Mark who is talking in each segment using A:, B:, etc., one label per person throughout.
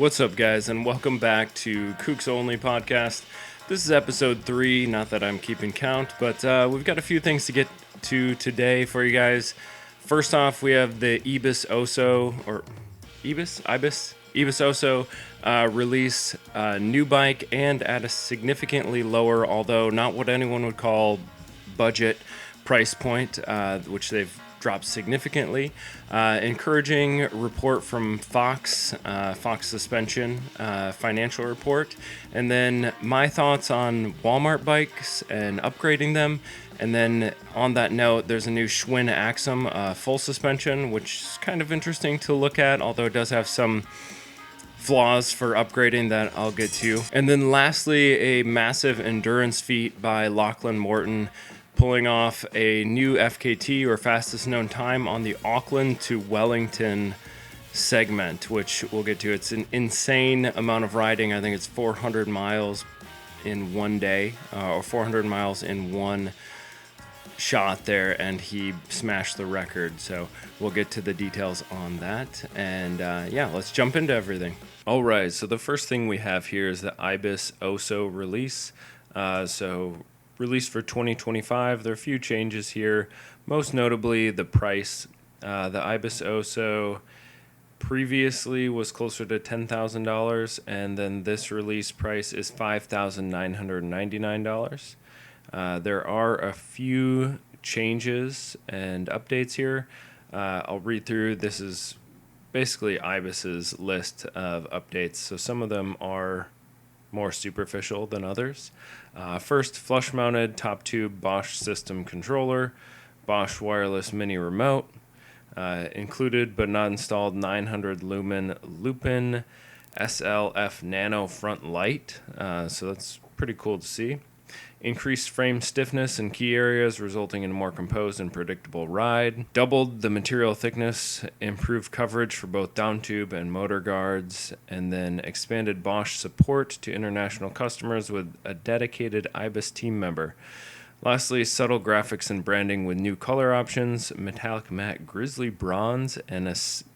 A: What's up, guys, and welcome back to Kooks Only podcast. This is episode 3, not that I'm keeping count, but we've got a few things to get to today for you guys. First off, we have the Ibis Oso release a new bike and at a significantly lower, although not what anyone would call budget price point, which they've dropped significantly. Encouraging report from Fox Suspension, financial report. And then my thoughts on Walmart bikes and upgrading them. And then on that note, there's a new Schwinn Axum full suspension, which is kind of interesting to look at, although it does have some flaws for upgrading that I'll get to. And then lastly, a massive endurance feat by Lachlan Morton, pulling off a new FKT, or fastest known time, on the Auckland to Wellington segment, which we'll get to. It's an insane amount of riding. I think it's 400 miles in one day, or 400 miles in one shot there, and he smashed the record. So we'll get to the details on that. And let's jump into everything. All right, so the first thing we have here is the Ibis Oso release. Released for 2025. There are a few changes here, most notably the price. The Ibis Oso previously was closer to $10,000, and then this release price is $5,999. There are a few changes and updates here. I'll read through. This is basically Ibis's list of updates, so some of them are more superficial than others. First, flush-mounted top-tube Bosch system controller, Bosch wireless mini remote, included but not installed 900 lumen Lupin SLF Nano front light, so that's pretty cool to see. Increased frame stiffness in key areas, resulting in a more composed and predictable ride. Doubled the material thickness, improved coverage for both downtube and motor guards, and then expanded Bosch support to international customers with a dedicated Ibis team member. Lastly, subtle graphics and branding with new color options, metallic matte grizzly bronze, and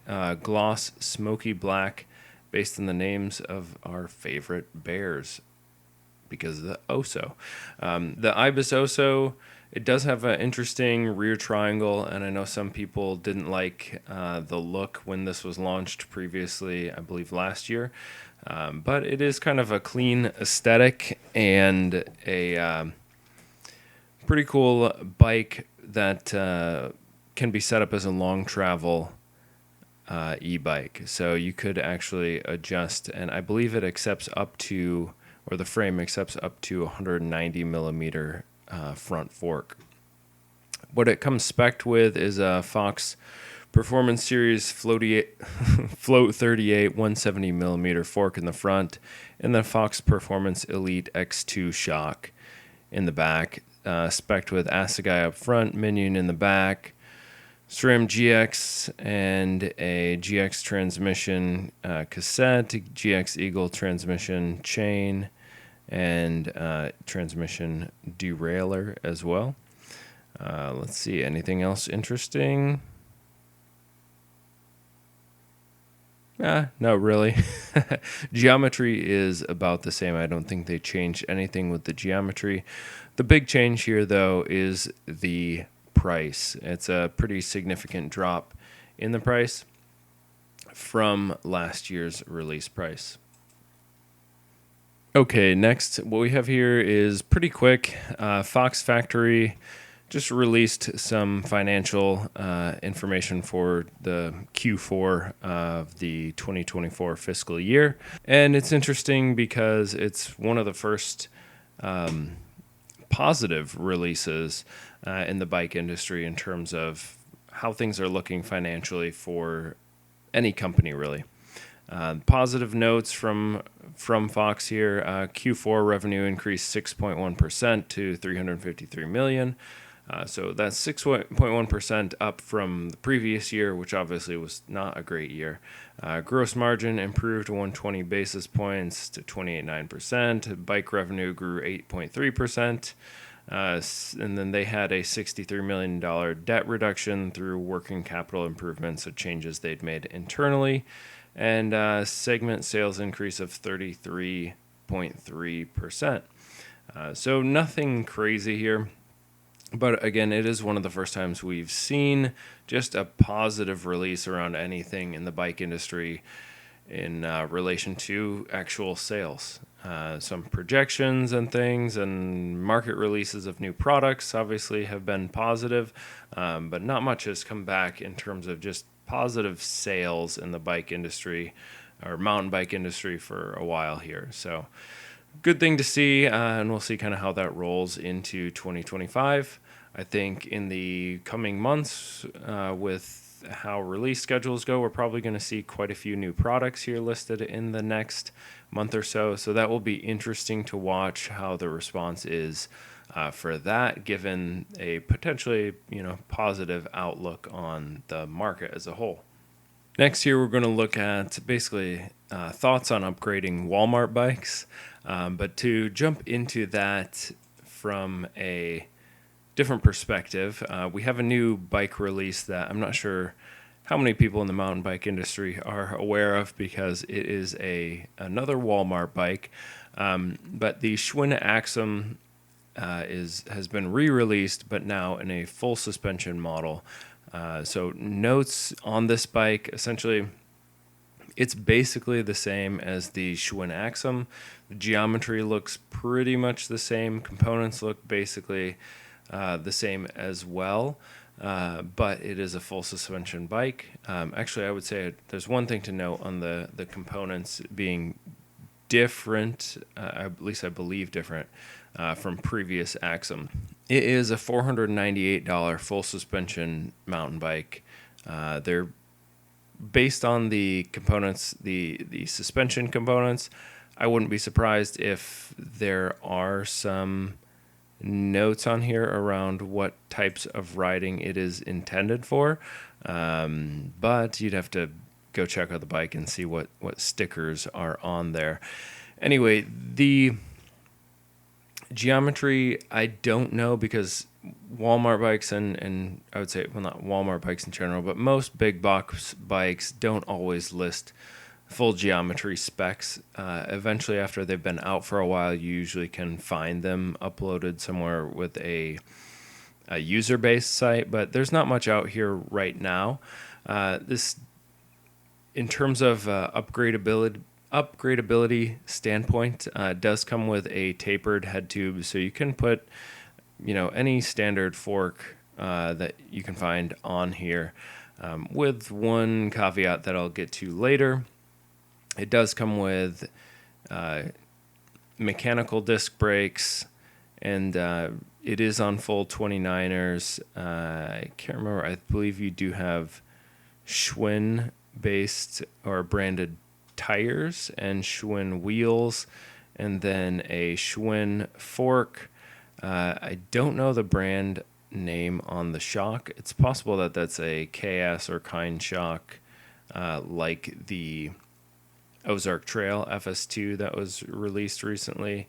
A: a gloss smoky black based on the names of our favorite bears, because of the Oso. The Ibis Oso, it does have an interesting rear triangle, and I know some people didn't like the look when this was launched previously, I believe last year. But it is kind of a clean aesthetic and a pretty cool bike that can be set up as a long travel e-bike. So you could actually adjust, and I believe it accepts up to, or the frame accepts up to 190 millimeter front fork. What it comes spec'd with is a Fox Performance Series Float 38 170 millimeter fork in the front, and the Fox Performance Elite X2 shock in the back, spec'd with Assegai up front, Minion in the back, SRAM GX, and a GX transmission cassette, GX Eagle transmission chain, and transmission derailleur as well. Let's see, anything else interesting? Not really. Geometry is about the same. I don't think they changed anything with the geometry. The big change here, though, is the price. It's a pretty significant drop in the price from last year's release price. Okay, next, what we have here is pretty quick. Fox Factory just released some financial information for the Q4 of the 2024 fiscal year. And it's interesting because it's one of the first positive releases in the bike industry in terms of how things are looking financially for any company, really. Positive notes from Fox here. Q4 revenue increased 6.1% to $353 million. So that's 6.1% up from the previous year, which obviously was not a great year. Gross margin improved 120 basis points to 28.9%. Bike revenue grew 8.3%. And then they had a $63 million debt reduction through working capital improvements, so changes they'd made internally. and segment sales increase of 33.3%. So nothing crazy here. But again, it is one of the first times we've seen just a positive release around anything in the bike industry in relation to actual sales. Some projections and things and market releases of new products obviously have been positive, but not much has come back in terms of just positive sales in the bike industry or mountain bike industry for a while here. So good thing to see, and we'll see kind of how that rolls into 2025. I think in the coming months, with how release schedules go, we're probably going to see quite a few new products here listed in the next month or so. So that will be interesting to watch how the response is for that, given a potentially positive outlook on the market as a whole. Next here, we're going to look at basically thoughts on upgrading Walmart bikes. But to jump into that from a different perspective, we have a new bike release that I'm not sure how many people in the mountain bike industry are aware of, because it is another Walmart bike. But the Schwinn Axum has been re-released, but now in a full suspension model. So notes on this bike, essentially, it's basically the same as the Schwinn Axum. The geometry looks pretty much the same. Components look basically the same as well, but it is a full suspension bike. Actually, I would say there's one thing to note on the components being different, at least I believe different, from previous Axum. It is a $498 full suspension mountain bike. They're based on the components, the suspension components. I wouldn't be surprised if there are some notes on here around what types of riding it is intended for, but you'd have to go check out the bike and see what stickers are on there. Anyway, the geometry, I don't know, because Walmart bikes and I would say, well, not Walmart bikes in general, but most big box bikes don't always list full geometry specs. Eventually, after they've been out for a while, you usually can find them uploaded somewhere with a user-based site, but there's not much out here right now. This, in terms of upgradability standpoint, does come with a tapered head tube, so you can put any standard fork that you can find on here, with one caveat that I'll get to later. It does come with mechanical disc brakes, and it is on full 29ers. I can't remember. I believe you do have Schwinn-based or branded tires and Schwinn wheels, and then a Schwinn fork. I don't know the brand name on the shock. It's possible that that's a KS or Kind shock, like the Ozark Trail FS.2 that was released recently,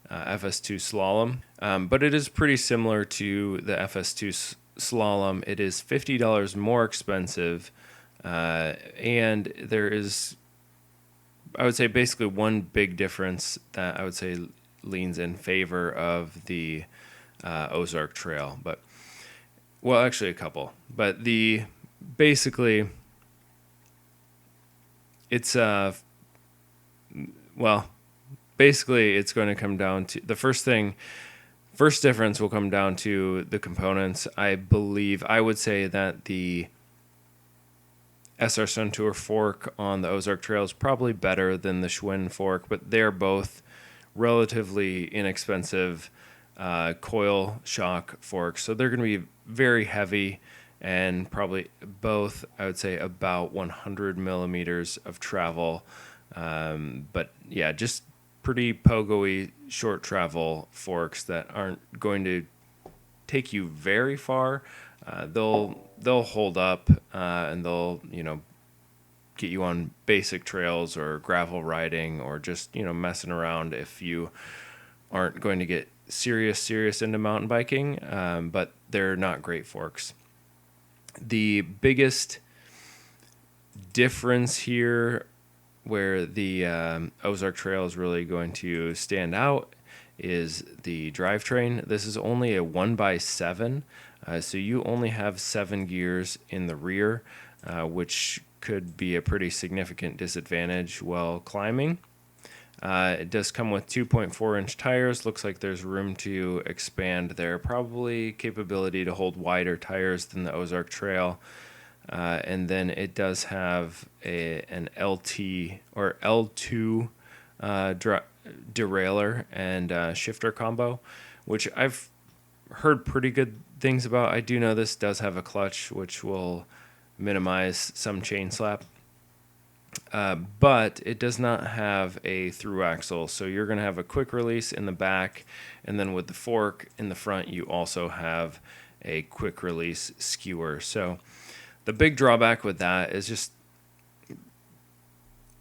A: FS.2 Slalom. But it is pretty similar to the FS.2 Slalom. It is $50 more expensive, and there is, I would say, basically one big difference that I would say leans in favor of the Ozark Trail. But, well, actually a couple. But basically, it's basically it's going to come down to the first difference will come down to the components. I would say that the SR Suntour fork on the Ozark Trail is probably better than the Schwinn fork, but they're both relatively inexpensive coil shock forks, so they're going to be very heavy and probably both, I would say, about 100 millimeters of travel. But yeah, just pretty pogo-y short travel forks that aren't going to take you very far. They'll hold up, and they'll get you on basic trails or gravel riding, or just messing around if you aren't going to get serious into mountain biking. But they're not great forks. The biggest difference here where the Ozark Trail is really going to stand out is the drivetrain. This is only a 1x7, so you only have 7 gears in the rear, which could be a pretty significant disadvantage while climbing. It does come with 2.4-inch tires. Looks like there's room to expand there. Probably capability to hold wider tires than the Ozark Trail. And then it does have an LT or L2 derailleur and shifter combo, which I've heard pretty good things about. I do know this does have a clutch, which will minimize some chain slap. But it does not have a through axle, so you're going to have a quick release in the back, and then with the fork in the front, you also have a quick release skewer. So the big drawback with that is just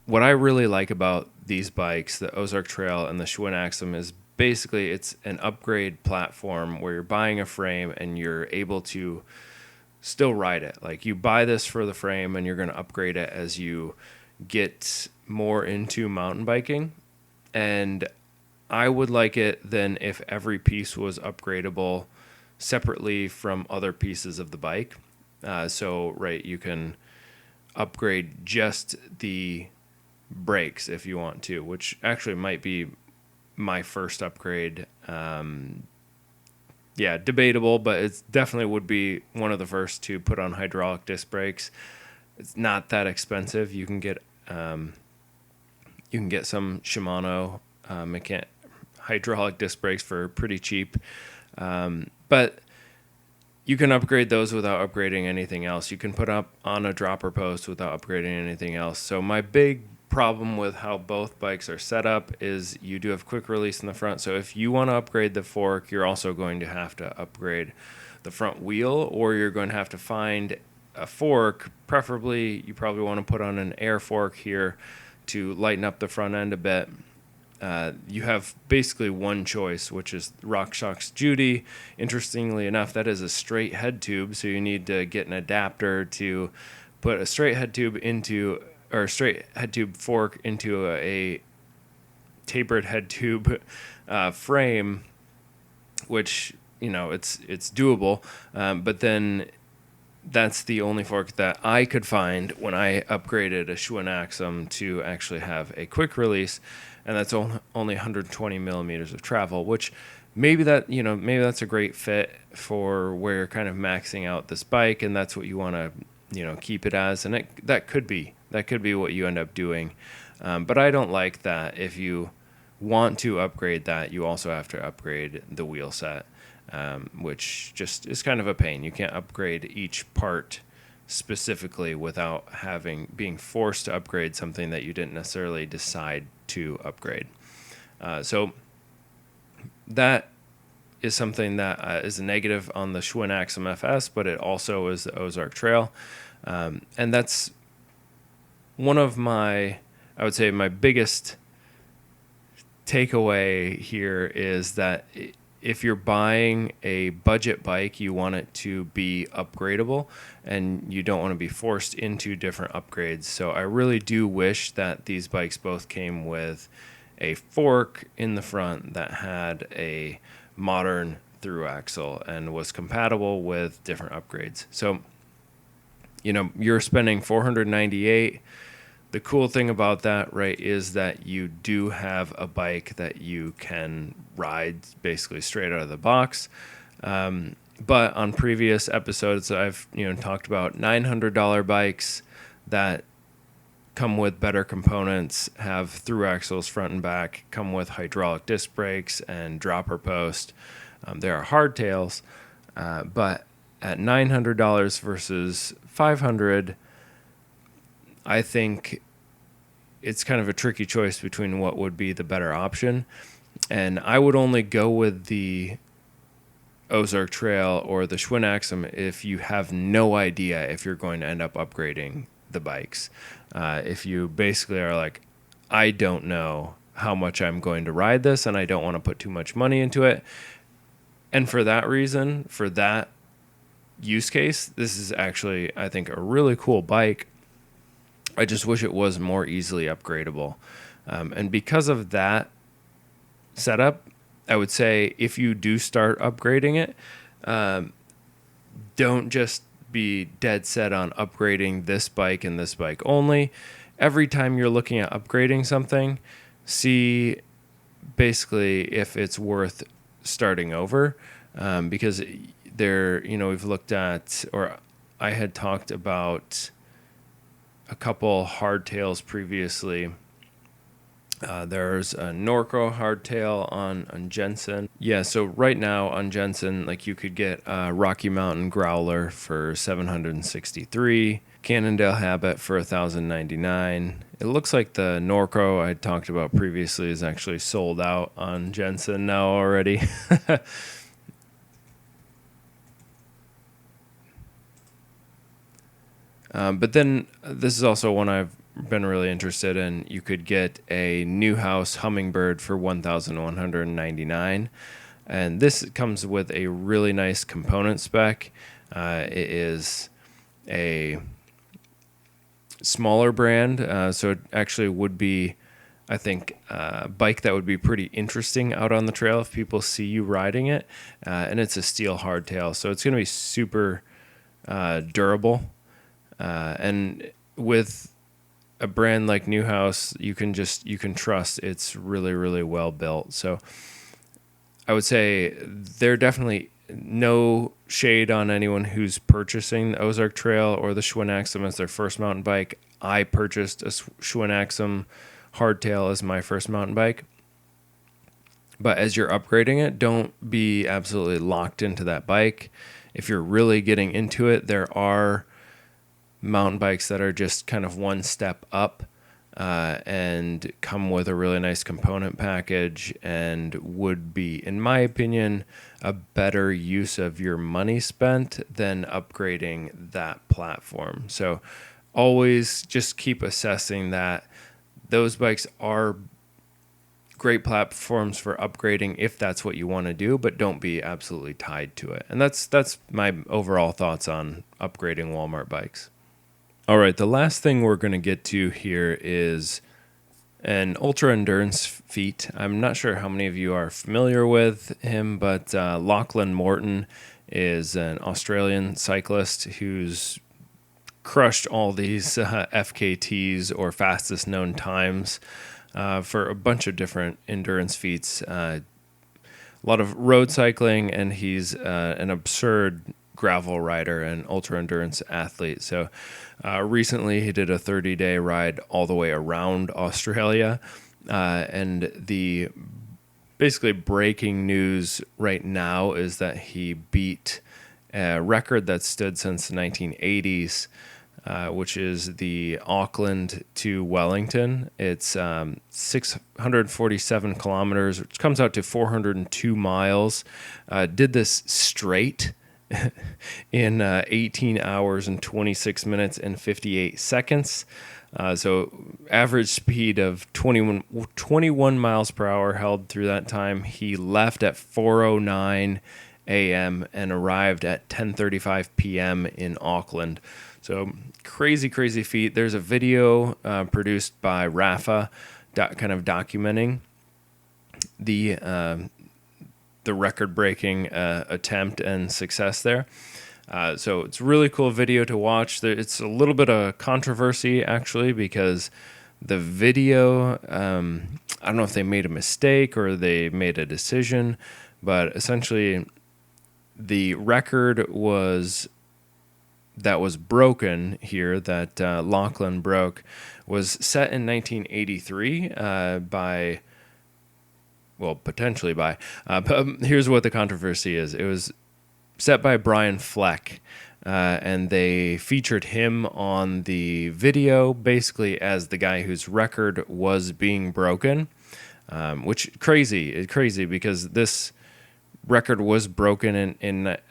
A: what I really like about these bikes, the Ozark Trail and the Schwinn Axum, is basically it's an upgrade platform where you're buying a frame and you're able to still ride it. Like, you buy this for the frame and you're going to upgrade it as you get more into mountain biking. And I would like it then if every piece was upgradable separately from other pieces of the bike. Right, you can upgrade just the brakes if you want to, which actually might be my first upgrade. Debatable, but it definitely would be one of the first to put on hydraulic disc brakes. It's not that expensive. You can get some Shimano hydraulic disc brakes for pretty cheap, but you can upgrade those without upgrading anything else. You can put up on a dropper post without upgrading anything else. So my big problem with how both bikes are set up is you do have quick release in the front. So if you want to upgrade the fork, you're also going to have to upgrade the front wheel, or you're going to have to find a fork. Preferably, you probably want to put on an air fork here to lighten up the front end a bit. You have basically one choice, which is RockShox Judy. Interestingly enough, that is a straight head tube, so you need to get an adapter to put a straight head tube fork into a tapered head tube frame, which, it's doable. But then that's the only fork that I could find when I upgraded a Schwinn Axum to actually have a quick release, and that's only 120 millimeters of travel, which maybe that's a great fit for where you're kind of maxing out this bike, and that's what you want to keep it as, and that could be what you end up doing. But I don't like that. If you want to upgrade that, you also have to upgrade the wheel set, which just is kind of a pain. You can't upgrade each part specifically without being forced to upgrade something that you didn't necessarily decide to upgrade. So that is something that is a negative on the Schwinn Axum FS, but it also is the Ozark Trail. And that's one of I would say my biggest takeaway here is that if you're buying a budget bike, you want it to be upgradable and you don't want to be forced into different upgrades. So I really do wish that these bikes both came with a fork in the front that had a modern through axle and was compatible with different upgrades. So, you're spending $498. The cool thing about that, right, is that you do have a bike that you can ride basically straight out of the box. But on previous episodes, I've talked about $900 bikes that come with better components, have through axles front and back, come with hydraulic disc brakes and dropper post. There are hardtails, but at $900 versus $500, I think it's kind of a tricky choice between what would be the better option. And I would only go with the Ozark Trail or the Schwinn Axum if you have no idea if you're going to end up upgrading the bikes. If you basically are like, I don't know how much I'm going to ride this and I don't want to put too much money into it. And for that reason, for that use case, this is actually, I think, a really cool bike. I just wish it was more easily upgradable. And because of that setup, I would say if you do start upgrading it, don't just be dead set on upgrading this bike and this bike only. Every time you're looking at upgrading something, see basically if it's worth starting over, because we've looked at, or I had talked about a couple hardtails previously. There's a Norco hardtail on Jensen. Yeah, so right now on Jensen, like you could get a Rocky Mountain Growler for $763, Cannondale Habit for $1,099. It looks like the Norco I talked about previously is actually sold out on Jensen now already. But then this is also one I've been really interested in. You could get a Newhouse Hummingbird for $1,199, and this comes with a really nice component spec. It is a smaller brand, so it actually would be, I think, a bike that would be pretty interesting out on the trail if people see you riding it. And it's a steel hardtail, so it's going to be super durable. And with a brand like Newhouse, you can trust it's really, really well built. So I would say they're definitely no shade on anyone who's purchasing the Ozark Trail or the Schwinn Axum as their first mountain bike. I purchased a Schwinn Axum hardtail as my first mountain bike. But as you're upgrading it, don't be absolutely locked into that bike. If you're really getting into it, there are mountain bikes that are just kind of one step up and come with a really nice component package and would be, in my opinion, a better use of your money spent than upgrading that platform. So always just keep assessing that. Those bikes are great platforms for upgrading if that's what you want to do, but don't be absolutely tied to it. And that's my overall thoughts on upgrading Walmart bikes. All right, the last thing we're going to get to here is an ultra endurance feat. I'm not sure how many of you are familiar with him, but Lachlan Morton is an Australian cyclist who's crushed all these FKTs, or fastest known times, for a bunch of different endurance feats. A lot of road cycling, and he's an absurd gravel rider and ultra endurance athlete. So recently he did a 30-day ride all the way around Australia, and the basically breaking news right now is that he beat a record that stood since the 1980s, which is the Auckland to Wellington. It's 647 kilometers, which comes out to 402 miles. Did this straight in 18 hours and 26 minutes and 58 seconds. So average speed of 21 miles per hour held through that time. He left at 4:09 a.m. and arrived at 10:35 p.m. in Auckland. So crazy feat. There's a video produced by Rafa kind of documenting the record-breaking attempt and success there. So it's a really cool video to watch. It's a little bit of controversy, actually, because the video, I don't know if they made a mistake or they made a decision, but essentially the record that was broken here, that Lachlan broke, was set in 1983 potentially by, but here's what the controversy is. It was set by Brian Fleck, and they featured him on the video basically as the guy whose record was being broken, which crazy because this record was broken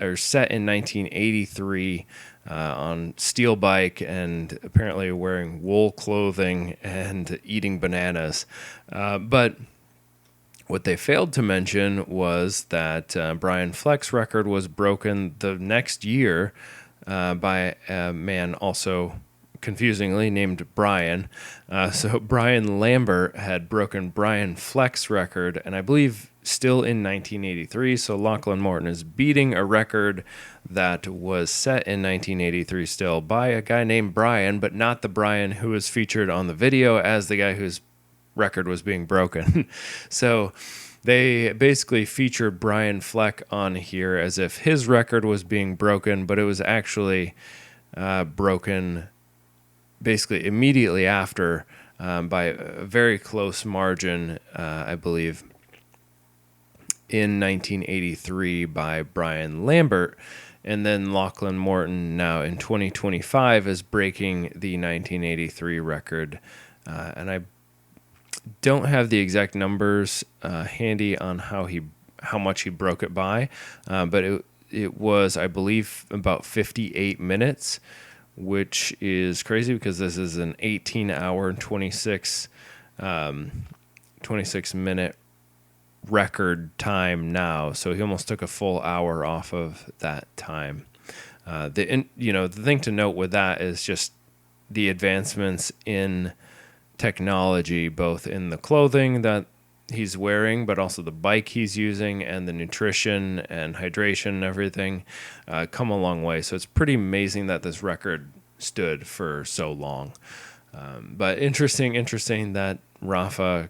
A: or set in 1983 on steel bike, and apparently wearing wool clothing and eating bananas. But what they failed to mention was that Brian Fleck's record was broken the next year by a man also confusingly named Brian. So Brian Lambert had broken Brian Fleck's record, and I believe still in 1983. So Lachlan Morton is beating a record that was set in 1983 still by a guy named Brian, but not the Brian who was featured on the video as the guy whose record was being broken. So they basically featured Brian Fleck on here as if his record was being broken, but it was actually broken basically immediately after by a very close margin, I believe, in 1983 by Brian Lambert. And then Lachlan Morton now in 2025 is breaking the 1983 record. And I don't have the exact numbers handy on how much he broke it by, but it was, I believe, about 58 minutes, which is crazy because this is an 18-hour and 26 minute record time now. So he almost took a full hour off of that time. The thing to note with that is just the advancements in technology, both in the clothing that he's wearing, but also the bike he's using, and the nutrition and hydration and everything come a long way. So it's pretty amazing that this record stood for so long. But interesting that Rafa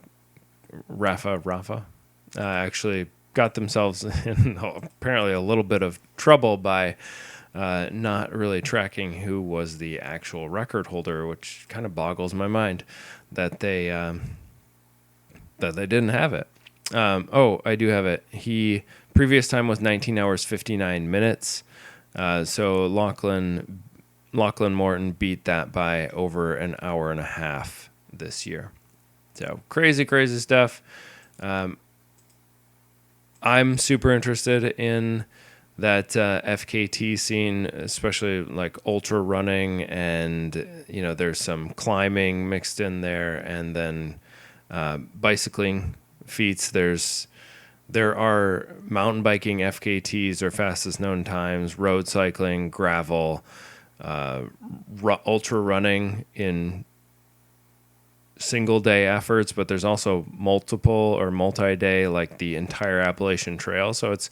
A: actually got themselves in apparently a little bit of trouble by not really tracking who was the actual record holder, which kind of boggles my mind that they didn't have it. I do have it. He previous time was 19 hours 59 minutes. So Lachlan Morton beat that by over an hour and a half this year. So crazy stuff. I'm super interested in that FKT scene, especially like ultra running, and there's some climbing mixed in there, and then bicycling feats. There are mountain biking FKTs or fastest known times, road cycling, gravel, ultra running in single day efforts, but there's also multiple or multi-day, like the entire Appalachian Trail. So it's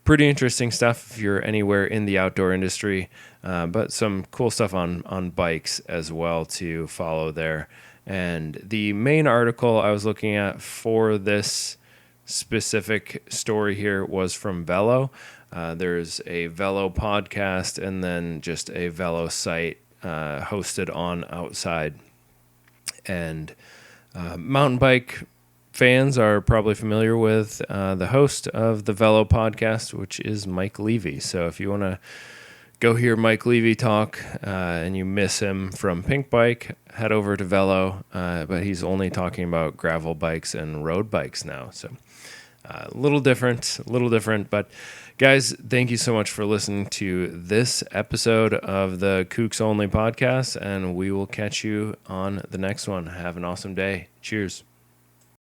A: pretty interesting stuff if you're anywhere in the outdoor industry, but some cool stuff on bikes as well to follow there. And the main article I was looking at for this specific story here was from Velo. There's a Velo podcast and then just a Velo site hosted on Outside. And mountain bike fans are probably familiar with the host of the Velo podcast, which is Mike Levy. So if you want to go hear Mike Levy talk and you miss him from Pink Bike, head over to Velo. But he's only talking about gravel bikes and road bikes now. So a little different. But guys, thank you so much for listening to this episode of the Kooks Only podcast, and we will catch you on the next one. Have an awesome day. Cheers.